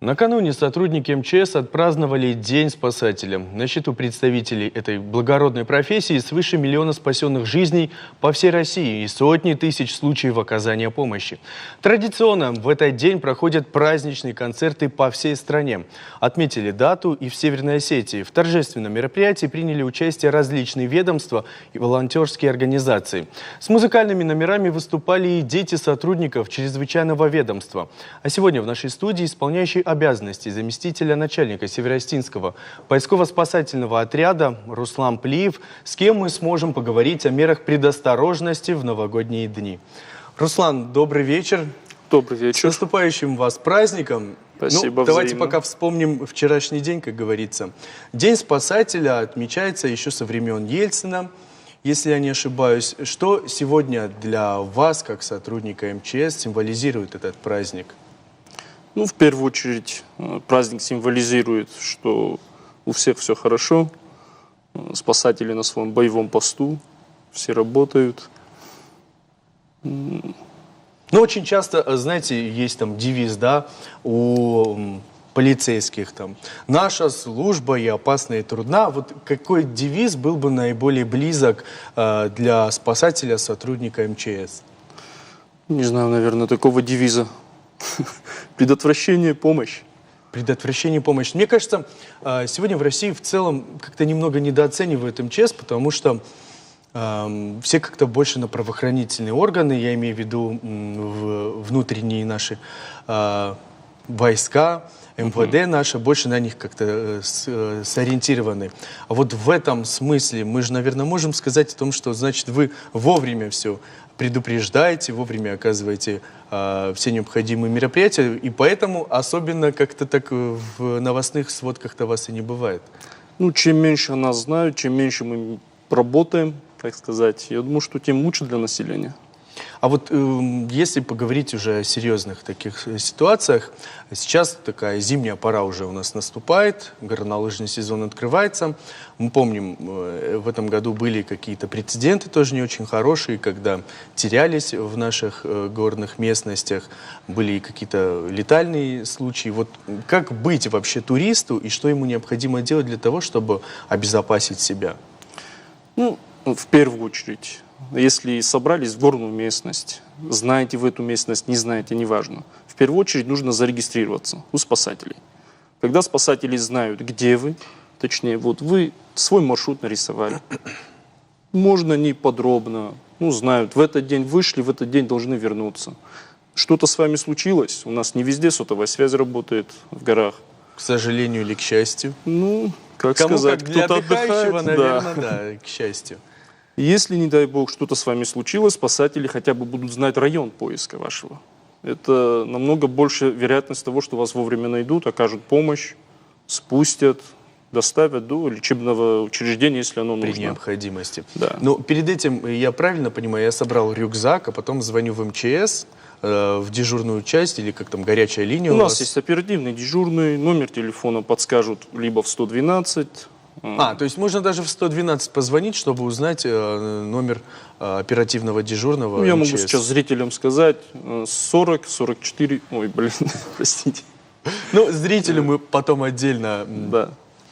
Накануне сотрудники МЧС отпраздновали День спасателя. На счету представителей этой благородной профессии свыше миллиона спасенных жизней по всей России и сотни тысяч случаев оказания помощи. Традиционно в этот день проходят праздничные концерты по всей стране. Отметили дату и в Северной Осетии. В торжественном мероприятии приняли участие различные ведомства и волонтерские организации. С музыкальными номерами выступали и дети сотрудников чрезвычайного ведомства. А сегодня в нашей студии исполняющий обязанности заместителя начальника Северо-Осетинского поисково-спасательного отряда Руслан Плиев, с кем мы сможем поговорить о мерах предосторожности в новогодние дни. Руслан, добрый вечер. Добрый вечер. С наступающим вас праздником. Спасибо, давайте взаимно. пока вспомним вчерашний день, как говорится. День спасателя отмечается еще со времен Ельцина, если я не ошибаюсь. Что сегодня для вас, как сотрудника МЧС, символизирует этот праздник? В первую очередь, праздник символизирует, что у всех все хорошо, спасатели на своем боевом посту, все работают. Очень часто, знаете, есть там девиз, да, у полицейских там: «Наша служба и опасна, и трудна». Вот какой девиз был бы наиболее близок для спасателя, сотрудника МЧС? Не знаю, наверное, такого девиза. Предотвращение, помощь. Предотвращение, помощь. Мне кажется, сегодня в России в целом как-то немного недооценивают МЧС, потому что все как-то больше на правоохранительные органы, я имею в виду внутренние наши войска, МВД наши, больше на них как-то сориентированы. А вот в этом смысле мы же, наверное, можем сказать о том, что, значит, вы вовремя все предупреждаете, вовремя оказываете все необходимые мероприятия, и поэтому особенно как-то так в новостных сводках-то вас и не бывает. Чем меньше о нас знают, чем меньше мы работаем, так сказать, я думаю, что тем лучше для населения. А вот если поговорить уже о серьезных таких ситуациях, сейчас такая зимняя пора уже у нас наступает, горнолыжный сезон открывается. Мы помним, в этом году были какие-то прецеденты тоже не очень хорошие, когда терялись в наших горных местностях, были и какие-то летальные случаи. Вот как быть вообще туристу и что ему необходимо делать для того, чтобы обезопасить себя? В первую очередь, если собрались в горную местность, знаете вы эту местность, не знаете, неважно. В первую очередь нужно зарегистрироваться у спасателей. Когда спасатели знают, где вы, точнее, вот вы свой маршрут нарисовали, можно не подробно, знают, в этот день вышли, в этот день должны вернуться. Что-то с вами случилось, у нас не везде сотовая связь работает в горах. К сожалению или к счастью? Как Кому сказать, как для кто-то отдыхающего, отдыхает, наверное, да, к счастью. Если, не дай бог, что-то с вами случилось, спасатели хотя бы будут знать район поиска вашего. Это намного больше вероятность того, что вас вовремя найдут, окажут помощь, спустят, доставят до лечебного учреждения, если оно нужно. При необходимости. Да. Но перед этим, я правильно понимаю, я собрал рюкзак, а потом звоню в МЧС, в дежурную часть, или как там, горячая линия у нас есть оперативный дежурный, номер телефона подскажут либо в 112. То есть можно даже в 112 позвонить, чтобы узнать номер оперативного дежурного Я МЧС. могу сейчас зрителям сказать 40, 44, простите. Зрителю мы потом отдельно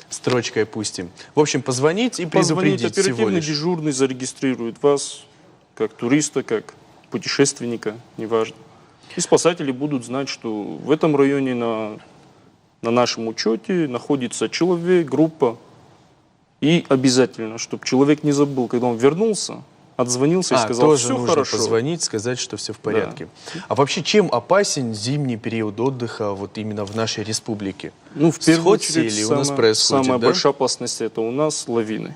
строчкой пустим. В общем, позвонить и предупредить всего оперативный лишь. Дежурный зарегистрирует вас как туриста, как путешественника, неважно. И спасатели будут знать, что в этом районе на нашем учете находится человек, группа. И обязательно, чтобы человек не забыл, когда он вернулся, отзвонился и сказал, тоже все нужно хорошо. Позвонить, сказать, что все в порядке. Да. А вообще, чем опасен зимний период отдыха вот именно в нашей республике? В первую очередь, или у нас происходит, самая да? большая опасность это у нас лавины.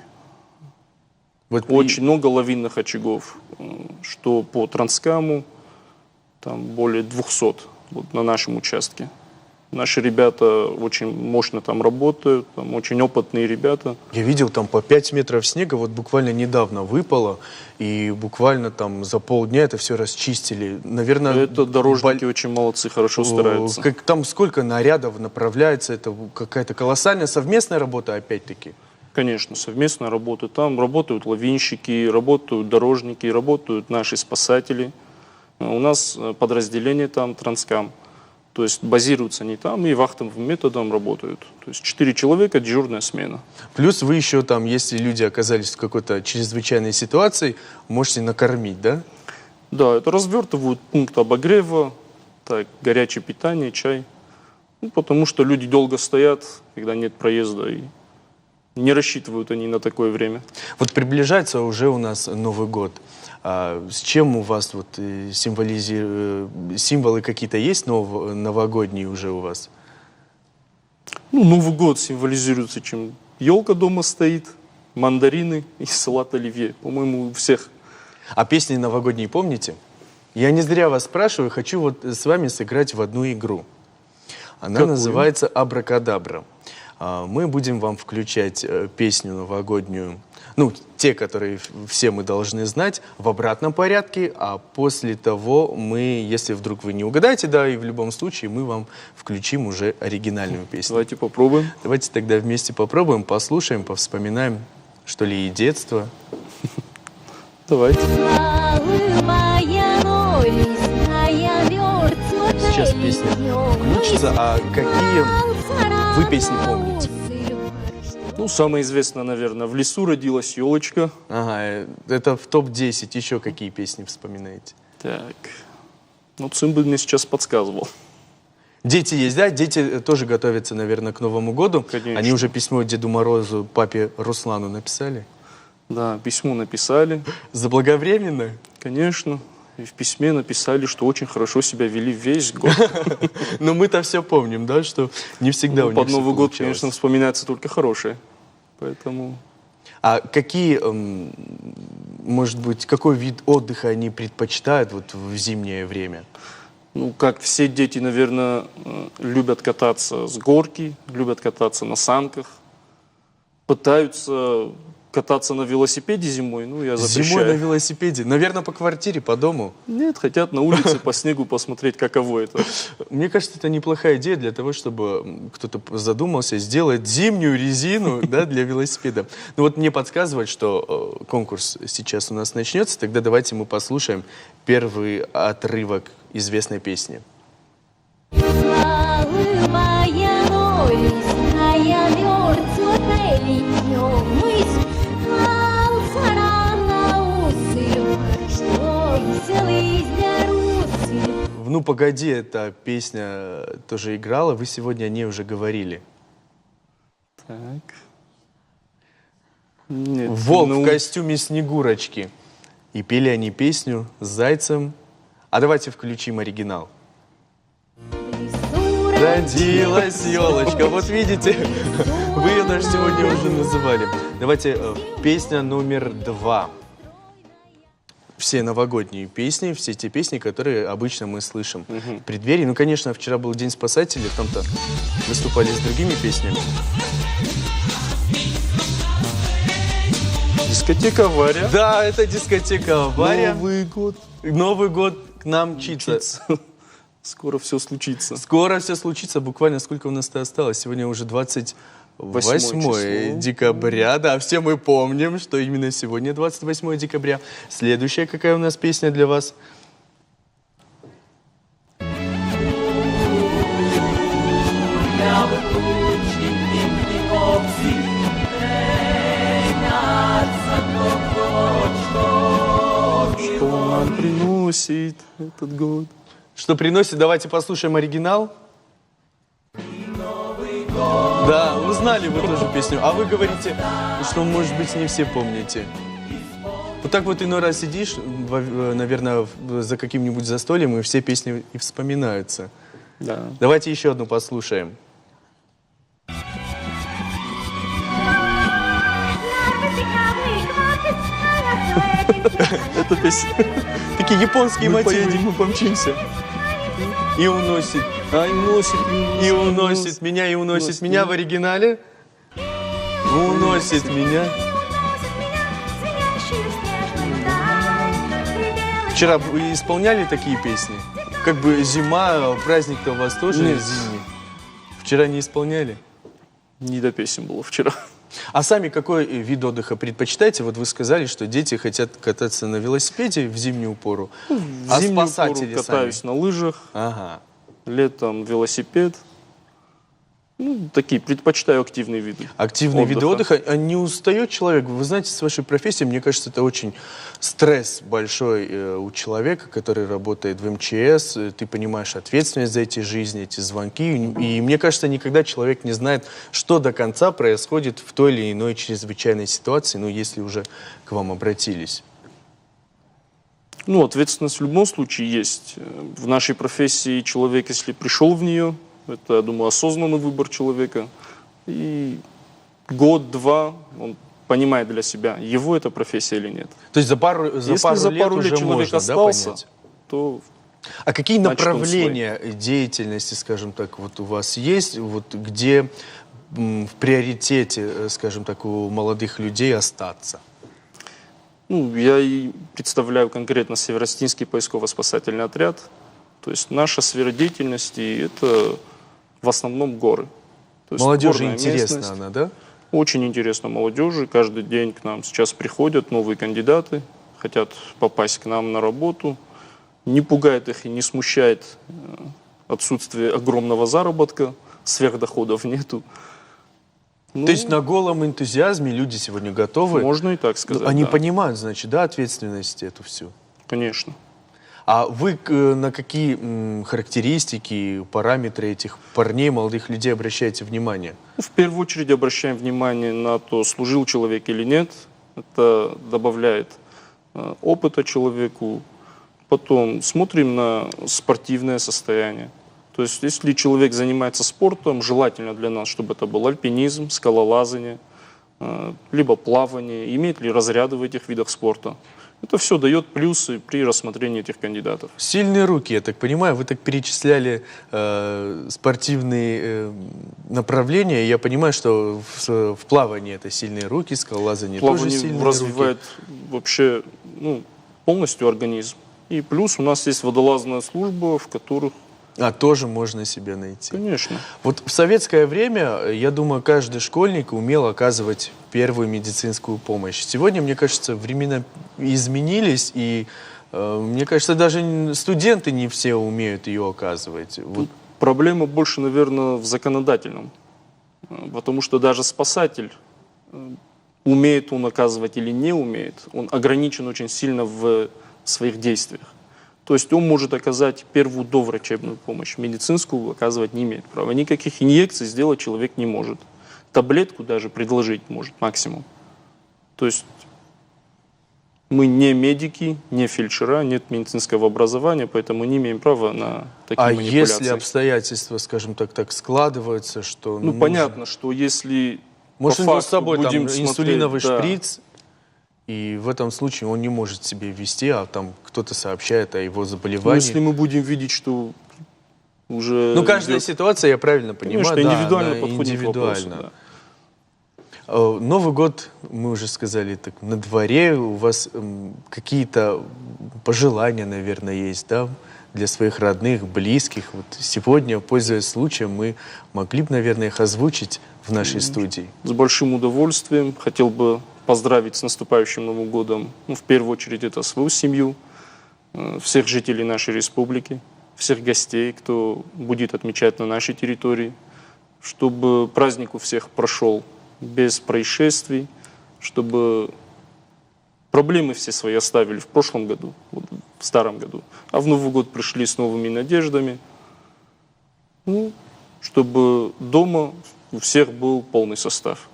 Вот Очень много лавинных очагов, что по Транскаму, там более 200 на нашем участке. Наши ребята очень мощно там работают, там очень опытные ребята. Я видел там по 5 метров снега, вот буквально недавно выпало, и буквально там за полдня это все расчистили. Наверное, это дорожники очень молодцы, хорошо стараются. Там сколько нарядов направляется, это какая-то колоссальная совместная работа опять-таки. Конечно, совместная работа. Там работают лавинщики, работают дорожники, работают наши спасатели. У нас подразделение там, Транскам. То есть базируются они там и вахтовым методом работают. То есть 4 человека, дежурная смена. Плюс вы еще там, если люди оказались в какой-то чрезвычайной ситуации, можете накормить, да? Да, это развертывают пункт обогрева, так, горячее питание, чай. Ну, потому что люди долго стоят, когда нет проезда, и не рассчитывают они на такое время. Вот приближается уже у нас Новый год. С чем у вас вот символы какие-то есть новогодние уже у вас? Ну, Новый год символизируется чем? Елка дома стоит, мандарины и салат оливье. По-моему, у всех. А песни новогодние помните? Я не зря вас спрашиваю, хочу вот с вами сыграть в одну игру. Она Какую? называется «Абракадабра». Мы будем вам включать песню новогоднюю, ну, те, которые все мы должны знать, в обратном порядке, а после того мы, если вдруг вы не угадаете, да, и в любом случае мы вам включим уже оригинальную песню. Давайте попробуем. Давайте тогда вместе попробуем, послушаем, повспоминаем, что ли, и детство. Давайте. Сейчас песня включится, а какие вы песни помните? Ну, самое известное, наверное, «В лесу родилась елочка». Ага, это в топ-10. Еще какие песни вспоминаете? Так, ну, Цимбаль мне сейчас подсказывал. Дети есть, да? Дети тоже готовятся, наверное, к Новому году. Конечно. Они уже письмо Деду Морозу, папе Руслану написали? Да, письмо написали, Заблаговременно? конечно. И в письме написали, что очень хорошо себя вели весь год. Но мы-то все помним, да, что не всегда у них Под всё Новый год, получалось. конечно, вспоминается только хорошее. Поэтому... А какие, может быть, какой вид отдыха они предпочитают вот в зимнее время? Ну, как все дети, наверное, любят кататься с горки, любят кататься на санках, пытаются кататься на велосипеде зимой, ну, я запрещаю. Зимой на велосипеде? Наверное, по квартире, по дому? Нет, хотят на улице по снегу посмотреть, каково это. Мне кажется, это неплохая идея для того, чтобы кто-то задумался сделать зимнюю резину, да, для велосипеда. Ну вот мне подсказывают, что конкурс сейчас у нас начнется, тогда давайте мы послушаем первый отрывок известной песни. «Ну, погоди», эта песня тоже играла, вы сегодня о ней уже говорили. Так. Нет, Волк ну, в костюме Снегурочки. И пели они песню с зайцем. А давайте включим оригинал. Родилась елочка. Вот видите, вы ее даже сегодня уже называли. Давайте песня номер 2. Все новогодние песни, все те песни, которые обычно мы слышим в преддверии. Ну, конечно, вчера был День спасателей, там-то выступали с другими песнями. Дискотека «Авария». Да, это дискотека «Авария». Новый год. Новый год к нам мчится. Скоро все случится. Скоро все случится. Буквально сколько у нас-то осталось? Сегодня уже 28 число. декабря. Да, все мы помним, что именно сегодня 28 декабря. Следующая какая у нас песня для вас? Что нам приносит этот год? Что приносит? Давайте послушаем оригинал. Да, узнали вы тоже песню. А вы говорите, что, может быть, не все помните. Вот так вот иной раз сидишь, наверное, за каким-нибудь застольем, и все песни и вспоминаются. Да. Давайте еще одну послушаем. Это песня. Такие японские Мы мотивы. поедем, мы помчимся. И уносит. Ай, носит меня. И уносит меня, и уносит меня в оригинале. Уносит меня. Вчера вы исполняли такие песни? Как бы зима, праздник-то у вас тоже Нет. зимний. Вчера не исполняли? Не до песен было вчера. А сами какой вид отдыха предпочитаете? Вот вы сказали, что дети хотят кататься на велосипеде в зимнюю пору. В А зимнюю спасатели пору катаюсь сами? на лыжах. Ага. летом велосипед. Ну, такие, предпочитаю активные виды. Активные виды отдыха. А не устает человек? Вы знаете, с вашей профессией, мне кажется, это очень стресс большой у человека, который работает в МЧС. Ты понимаешь ответственность за эти жизни, эти звонки. И мне кажется, никогда человек не знает, что до конца происходит в той или иной чрезвычайной ситуации, ну, если уже к вам обратились. Ну, ответственность в любом случае есть. В нашей профессии человек, если пришел в нее, это, я думаю, осознанный выбор человека. И год-два он понимает для себя, его это профессия или нет. То есть за пару лет уже человек можно, остался, да, понять? то... А какие значит, он направления деятельности, скажем так, вот у вас есть, вот где в приоритете, скажем так, у молодых людей остаться? Ну, я и представляю конкретно Северо-Осетинский поисково-спасательный отряд. То есть наша сфера деятельности – это в основном горы. То есть Молодежи горная интересна местность. она, да? Очень интересно молодежи. Каждый день к нам сейчас приходят новые кандидаты, хотят попасть к нам на работу. Не пугает их и не смущает отсутствие огромного заработка, сверхдоходов нету. Ну, То есть на голом энтузиазме люди сегодня готовы. можно и так сказать. Они да. понимают, значит, да, ответственность эту всю. Конечно. А вы на какие характеристики, параметры этих парней, молодых людей обращаете внимание? В первую очередь обращаем внимание на то, служил человек или нет. Это добавляет опыта человеку. Потом смотрим на спортивное состояние. То есть, если человек занимается спортом, желательно для нас, чтобы это был альпинизм, скалолазание, либо плавание, имеет ли разряды в этих видах спорта. Это все дает плюсы при рассмотрении этих кандидатов. Сильные руки, я так понимаю, вы так перечисляли спортивные направления. Я понимаю, что в плавании это сильные руки, скалолазание тоже сильные Плавание развивает вообще полностью организм. И плюс у нас есть водолазная служба, в которых... тоже можно себе найти. Конечно. Вот в советское время, я думаю, каждый школьник умел оказывать первую медицинскую помощь. Сегодня, мне кажется, времена изменились, и мне кажется, даже студенты не все умеют ее оказывать. Вот. Проблема больше, наверное, в законодательном. Потому что даже спасатель, умеет он оказывать или не умеет, он ограничен очень сильно в своих действиях. То есть он может оказать первую доврачебную помощь, медицинскую оказывать не имеет права. Никаких инъекций сделать человек не может. Таблетку даже предложить может максимум. То есть мы не медики, не фельдшера, нет медицинского образования, поэтому не имеем права на такие манипуляции. Если обстоятельства, скажем так складываются, что... Ну, понятно, что если может, по у него с факту собой там будем инсулиновый смотреть, шприц, и в этом случае он не может себе ввести, а там кто-то сообщает о его заболевании. Ну, если мы будем видеть, что уже... Ну, каждая ситуация, я правильно понимаю, конечно, да, индивидуально она подходим к вопросу. индивидуально. Да. Новый год, мы уже сказали, так, на дворе. У вас какие-то пожелания, наверное, есть, да, для своих родных, близких. Вот сегодня, пользуясь случаем, мы могли бы, наверное, их озвучить в нашей студии. С большим удовольствием. Хотел бы поздравить с наступающим Новым годом, в первую очередь, это свою семью, всех жителей нашей республики, всех гостей, кто будет отмечать на нашей территории, чтобы праздник у всех прошел без происшествий, чтобы проблемы все свои оставили в прошлом году, в старом году, а в Новый год пришли с новыми надеждами, чтобы дома у всех был полный состав.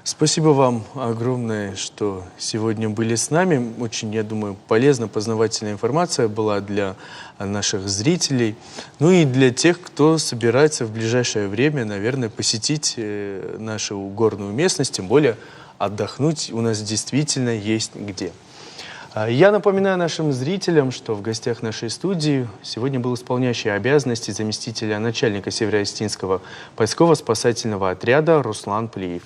Спасибо вам огромное, что сегодня были с нами. Очень, я думаю, полезная, познавательная информация была для наших зрителей. Ну и для тех, кто собирается в ближайшее время, наверное, посетить нашу горную местность, тем более отдохнуть у нас действительно есть где. Я напоминаю нашим зрителям, что в гостях нашей студии сегодня был исполняющий обязанности заместителя начальника Северо-Осетинского поисково-спасательного отряда Руслан Плиев.